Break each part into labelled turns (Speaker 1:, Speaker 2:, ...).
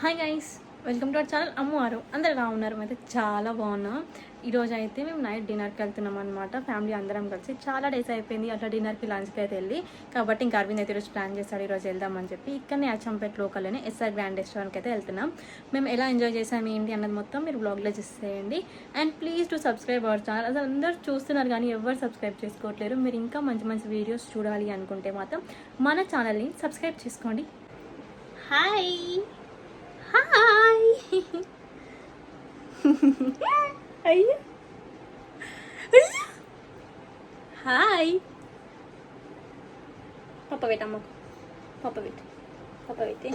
Speaker 1: Hi guys, welcome to our channel అమ్మారు. అందరు ఎలా ఉన్నారు? అయితే చాలా బాగున్నాం. ఈరోజు అయితే మేము నైట్ డిన్నర్కి వెళ్తున్నాం అనమాట. ఫ్యామిలీ అందరం కలిసి. చాలా డేస్ అయిపోయింది అట్లా డిన్నర్కి లంచ్కి అయితే వెళ్ళి. కాబట్టి ఇంకా అరవింద్ అయితే ఈరోజు ప్లాన్ చేస్తాడు ఈరోజు వెళ్దామని చెప్పి. ఇక్కడనే అచ్చంపేట లోకల్లోనే ఎస్ఆర్ గ్రాండ్ రెస్టారెంట్కి అయితే వెళ్తున్నాం. మేము ఎలా ఎంజాయ్ చేసాము ఏంటి అన్నది మొత్తం మీరు బ్లాగ్లో చేసేయండి. And please to subscribe our channel. అసలు అందరూ చూస్తున్నారు కానీ ఎవరు సబ్స్క్రైబ్ చేసుకోవట్లేరు. మీరు ఇంకా మంచి మంచి వీడియోస్ చూడాలి అనుకుంటే మాత్రం మన ఛానల్ని సబ్స్క్రైబ్ చేసుకోండి. హాయ్ హాయ్ అయ్యో హాయ్ పప్ప పెట్టమ్మ పప్ప పెట్టి పప్ప పెట్టి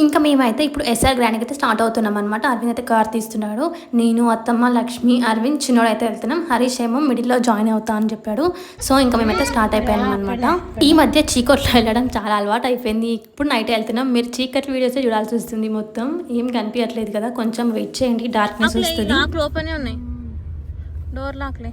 Speaker 1: ఇంకా మేమైతే ఇప్పుడు ఎస్ఆర్ గ్రాండ్కి అయితే స్టార్ట్ అవుతున్నాం అనమాట. అరవింద్ అయితే కార్ తీస్తున్నాడు. నేను, అత్తమ్మ, లక్ష్మి, అరవింద్, చిన్నోడు అయితే వెళ్తున్నాం. హరీష్ ఏమో మిడిల్లో జాయిన్ అవుతా అని చెప్పాడు. సో ఇంకా మేమైతే స్టార్ట్ అయిపోయాం అనమాట. ఈ మధ్య చీకట్లో వెళ్ళడం చాలా అలవాటు అయిపోయింది. ఇప్పుడు నైట్ వెళ్తున్నాం. మీరు చీకటి వీడియోసే చూడాల్సి వస్తుంది. మొత్తం ఏం కనిపించట్లేదు కదా, కొంచెం వెయిట్ చేయండి, డార్క్నెస్ వస్తుంది. ఓపెన్ ఉన్నాయి, డోర్ లాక్లే.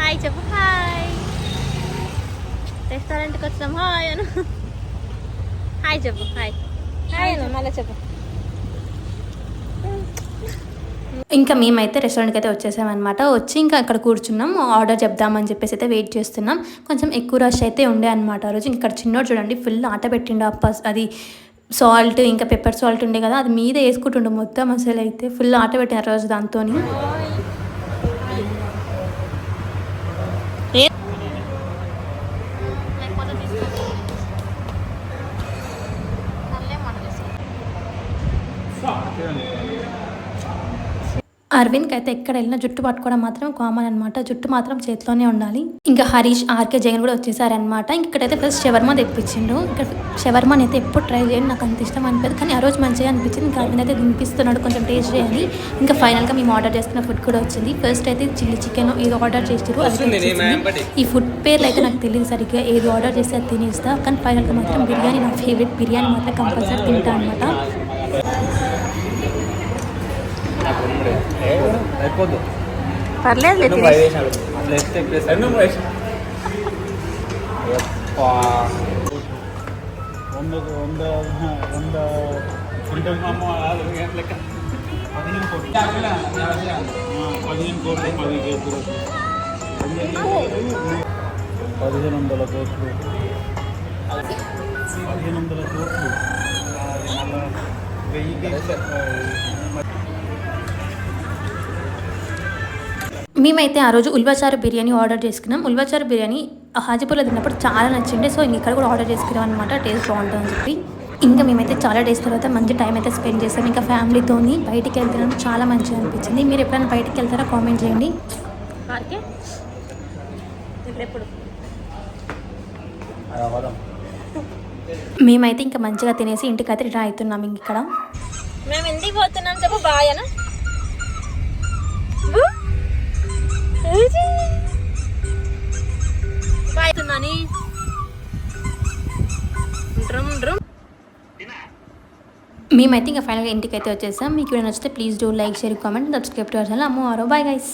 Speaker 1: హాయ్ చెప్పు. హాయ్, రెస్టారెంట్కి వచ్చినాం. హాయ్ అను. హాయ్ చెప్పు. హాయ్ హాయ్ అను, మళ్ళీ చెప్పు. ఇంకా మేమైతే రెస్టారెంట్కి అయితే వచ్చేసామన్నమాట. వచ్చి ఇంకా అక్కడ కూర్చున్నాం. ఆర్డర్ చెప్దామని చెప్పేసి అయితే వెయిట్ చేస్తున్నాం. కొంచెం ఎక్కువ రష్ అయితే ఉండే అనమాట ఆ రోజు. ఇక్కడ చిన్నోడు చూడండి ఫుల్ ఆట పెట్టిండు. అది సాల్ట్ ఇంకా పెప్పర్ సాల్ట్ ఉండే కదా, అది మీద వేసుకుంటుండే మొత్తం. అసలు అయితే ఫుల్ ఆట పెట్టిన రోజు దాంతో. అరవింద్కి అయితే ఎక్కడ వెళ్ళినా జుట్టు పట్టుకోవడం మాత్రం కామన్ అనమాట. జుట్టు మాత్రం చేతిలోనే ఉండాలి. ఇంకా హరీష్, ఆర్కే, జగన్ కూడా వచ్చేసారనమాట. ఇక్కడైతే ఫస్ట్ షవర్మా తెప్పించిండు. ఇక్కడ షవర్మాని అయితే ఎప్పుడు ట్రై చేయండి, నాకు అంత ఇష్టం అనిపించదు, కానీ ఆ రోజు మంచిగా అనిపించింది. ఇంకా అరవింద్ అయితే తినిపిస్తున్నాడు, కొంచెం టేస్ట్ చేయాలి. ఇంకా ఫైనల్గా మేము ఆర్డర్ చేసుకున్న ఫుడ్ కూడా వచ్చింది. ఫస్ట్ అయితే చిల్లీ చికెన్ ఏదో ఆర్డర్ చేసారు, అది ఈ ఫుడ్ పేర్లు అయితే నాకు తెలియదు సరిగ్గా. ఏది ఆర్డర్ చేస్తే అది తినేస్తా, కానీ ఫైనల్గా మాత్రం బిర్యానీ, నా ఫేవరెట్ బిర్యానీ మాత్రం కంపల్సరీ తింటా అనమాట. పర్లేదు మేమైతే ఆ రోజు ఉల్వచారు బిర్యానీ ఆర్డర్ చేసుకున్నాం. ఉల్వచారు బిర్యానీ హాజీపూర్లో తిన్నప్పుడు చాలా నచ్చిండే. సో ఇక్కడ కూడా ఆర్డర్ చేసుకున్నాం అనమాట, టేస్ట్ బాగుంటుందని చెప్పి. ఇంకా మేమైతే చాలా డేస్ తర్వాత మంచి టైం అయితే స్పెండ్ చేస్తాం. ఇంకా ఫ్యామిలీతో బయటికి వెళ్తున్నాం, చాలా మంచిగా అనిపించింది. మీరు ఎప్పుడైనా బయటికి వెళ్తారా కామెంట్ చేయండి. మేమైతే ఇంకా మంచిగా తినేసి ఇంటికైతే రిటర్న్ అవుతున్నాం. ఇక్కడ మేము ఇంటికి పోతున్నాం. చెప్పు బాయ్ అన్న. మేమైతే ఇంకా ఫైనల్గా ఇంటికి అయితే వచ్చేసాం. మీకు నచ్చితే please do like, share, comment, subscribe to our channel అమ్మారు. Bye guys.